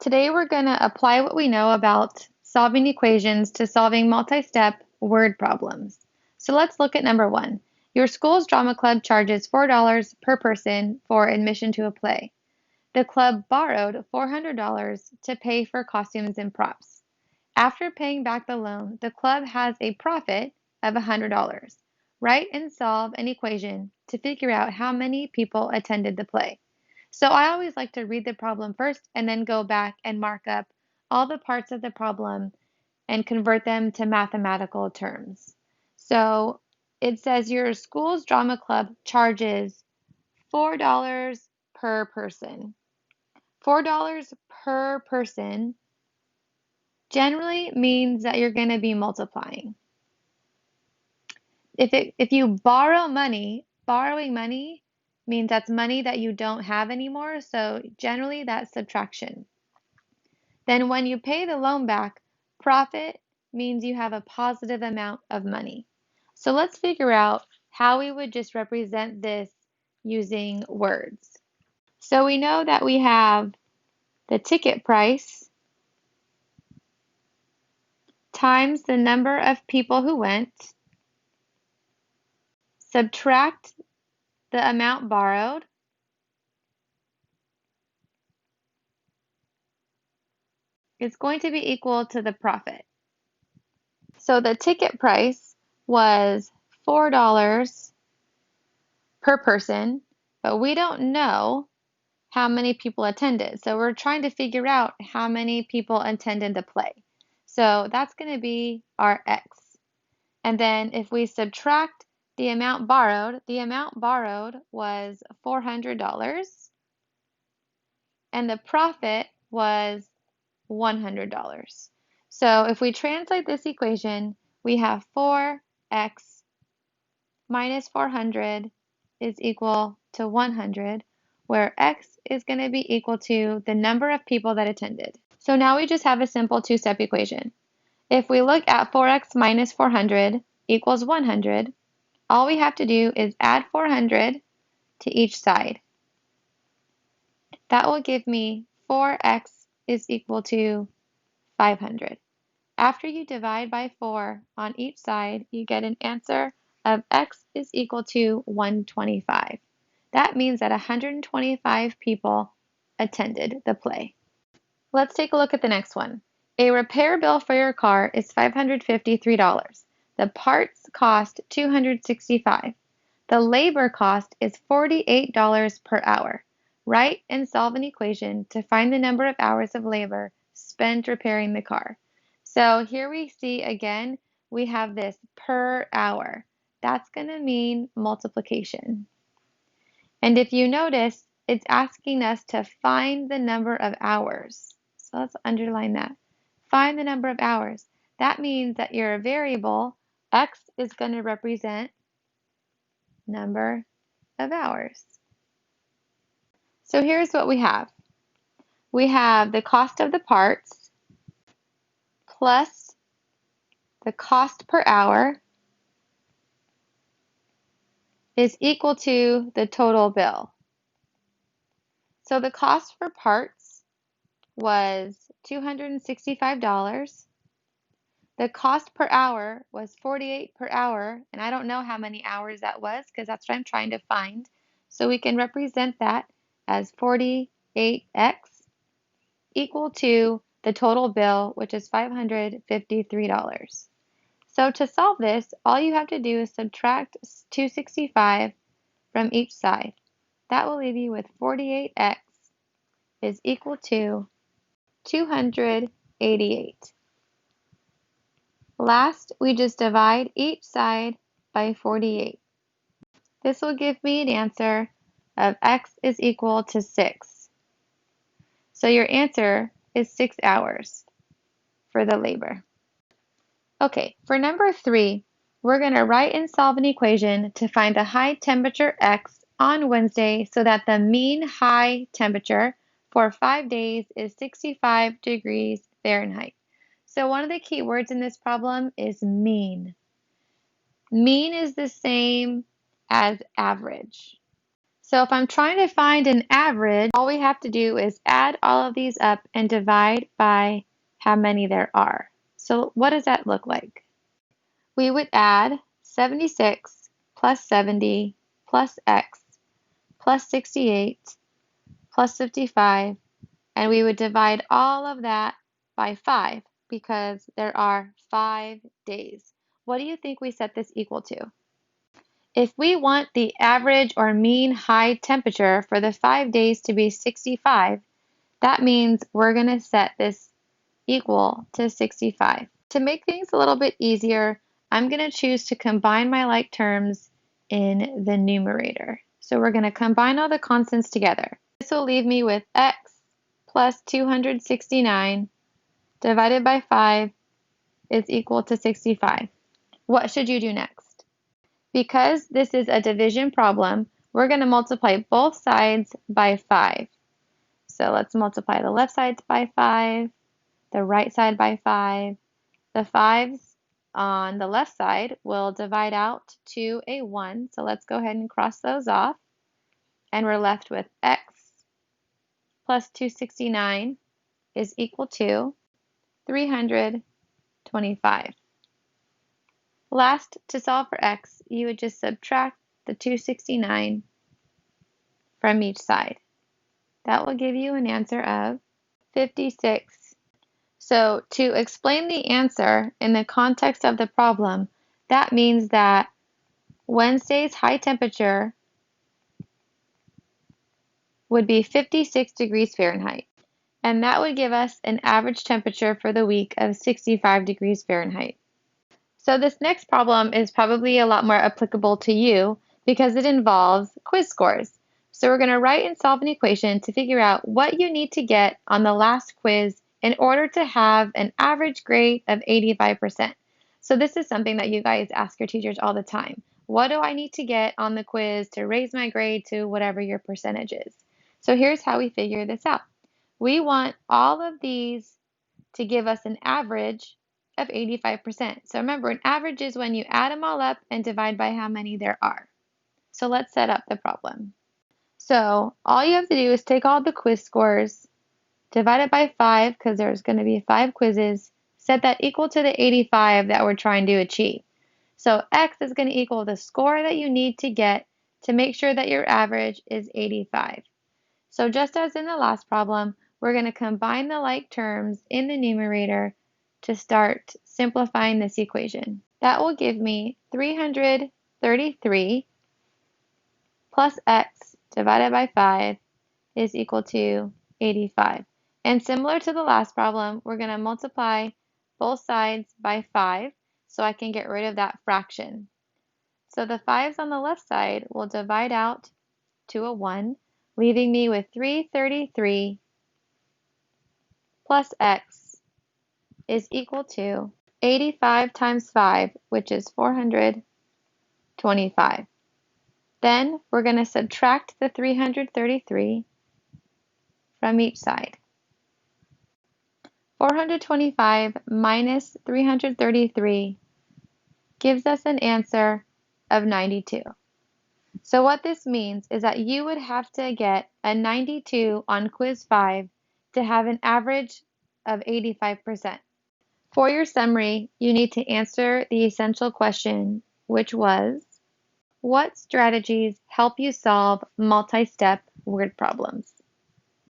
Today we're going to apply what we know about solving equations to solving multi-step word problems. So let's look at number 1. Your school's drama club charges $4 per person for admission to a play. The club borrowed $400 to pay for costumes and props. After paying back the loan, the club has a profit of $100. Write and solve an equation to figure out how many people attended the play. So I always like to read the problem first and then go back and mark up all the parts of the problem and convert them to mathematical terms. So it says your school's drama club charges $4 per person. $4 per person generally means that you're going to be multiplying. If you borrow money, borrowing money means that's money that you don't have anymore, so generally that's subtraction. Then when you pay the loan back, profit means you have a positive amount of money. So let's figure out how we would just represent this using words. So we know that we have the ticket price times the number of people who went, subtract the amount borrowed, is going to be equal to the profit. So the ticket price was $4 per person, but we don't know how many people attended. So we're trying to figure out how many people attended the play. So that's going to be our X. And then if we subtract the amount borrowed was $400 and the profit was $100. So if we translate this equation, we have 4x minus 400 is equal to 100, where x is going to be equal to the number of people that attended. So now we just have a simple two-step equation. If we look at 4x minus 400 equals 100, all we have to do is add 400 to each side. That will give me 4x is equal to 500. After you divide by 4 on each side, you get an answer of x is equal to 125. That means that 125 people attended the play. Let's take a look at the next one. A repair bill for your car is $553. The parts cost $265. The labor cost is $48 per hour. Write and solve an equation to find the number of hours of labor spent repairing the car. So here we see again, we have this per hour. That's going to mean multiplication. And if you notice, it's asking us to find the number of hours. So let's underline that. Find the number of hours. That means that your variable, x, is going to represent number of hours. So here's what we have. We have the cost of the parts plus the cost per hour is equal to the total bill. So the cost for parts was $265. The cost per hour was 48 per hour, and I don't know how many hours that was because that's what I'm trying to find. So we can represent that as 48x equal to the total bill, which is $553. So to solve this, all you have to do is subtract 265 from each side. That will leave you with 48x is equal to 288. Last, we just divide each side by 48. This will give me an answer of x is equal to 6. So your answer is 6 hours for the labor. Okay, for number 3, we're going to write and solve an equation to find the high temperature x on Wednesday so that the mean high temperature for 5 days is 65 degrees Fahrenheit. So one of the key words in this problem is mean. Mean is the same as average. So if I'm trying to find an average, all we have to do is add all of these up and divide by how many there are. So what does that look like? We would add 76 plus 70 plus x plus 68 plus 55, and we would divide all of that by 5 because there are 5 days. What do you think we set this equal to? If we want the average or mean high temperature for the 5 days to be 65, that means we're going to set this equal to 65. To make things a little bit easier, I'm going to choose to combine my like terms in the numerator. So we're going to combine all the constants together. This will leave me with x plus 269 divided by 5 is equal to 65. What should you do next? Because this is a division problem, we're going to multiply both sides by 5. So let's multiply the left side by 5, the right side by 5. The 5s on the left side will divide out to a 1. So let's go ahead and cross those off. And we're left with x plus 269 is equal to 325. Last, to solve for x, you would just subtract the 269 from each side. That will give you an answer of 56. So to explain the answer in the context of the problem, that means that Wednesday's high temperature would be 56 degrees Fahrenheit, and that would give us an average temperature for the week of 65 degrees Fahrenheit. So this next problem is probably a lot more applicable to you because it involves quiz scores. So we're going to write and solve an equation to figure out what you need to get on the last quiz in order to have an average grade of 85%. So this is something that you guys ask your teachers all the time. What do I need to get on the quiz to raise my grade to whatever your percentage is? So here's how we figure this out. We want all of these to give us an average of 85%. So remember, an average is when you add them all up and divide by how many there are. So let's set up the problem. So all you have to do is take all the quiz scores, divide it by 5 because there's going to be 5 quizzes, set that equal to the 85 that we're trying to achieve. So x is going to equal the score that you need to get to make sure that your average is 85. So just as in the last problem, we're going to combine the like terms in the numerator to start simplifying this equation. That will give me 333 plus x divided by 5 is equal to 85. And similar to the last problem, we're going to multiply both sides by 5 so I can get rid of that fraction. So the 5s on the left side will divide out to a 1, leaving me with 333 plus x is equal to 85 times 5, which is 425. Then we're going to subtract the 333 from each side. 425 minus 333 gives us an answer of 92. So what this means is that you would have to get a 92 on quiz 5 to have an average of 85%. For your summary, you need to answer the essential question, which was, what strategies help you solve multi-step word problems?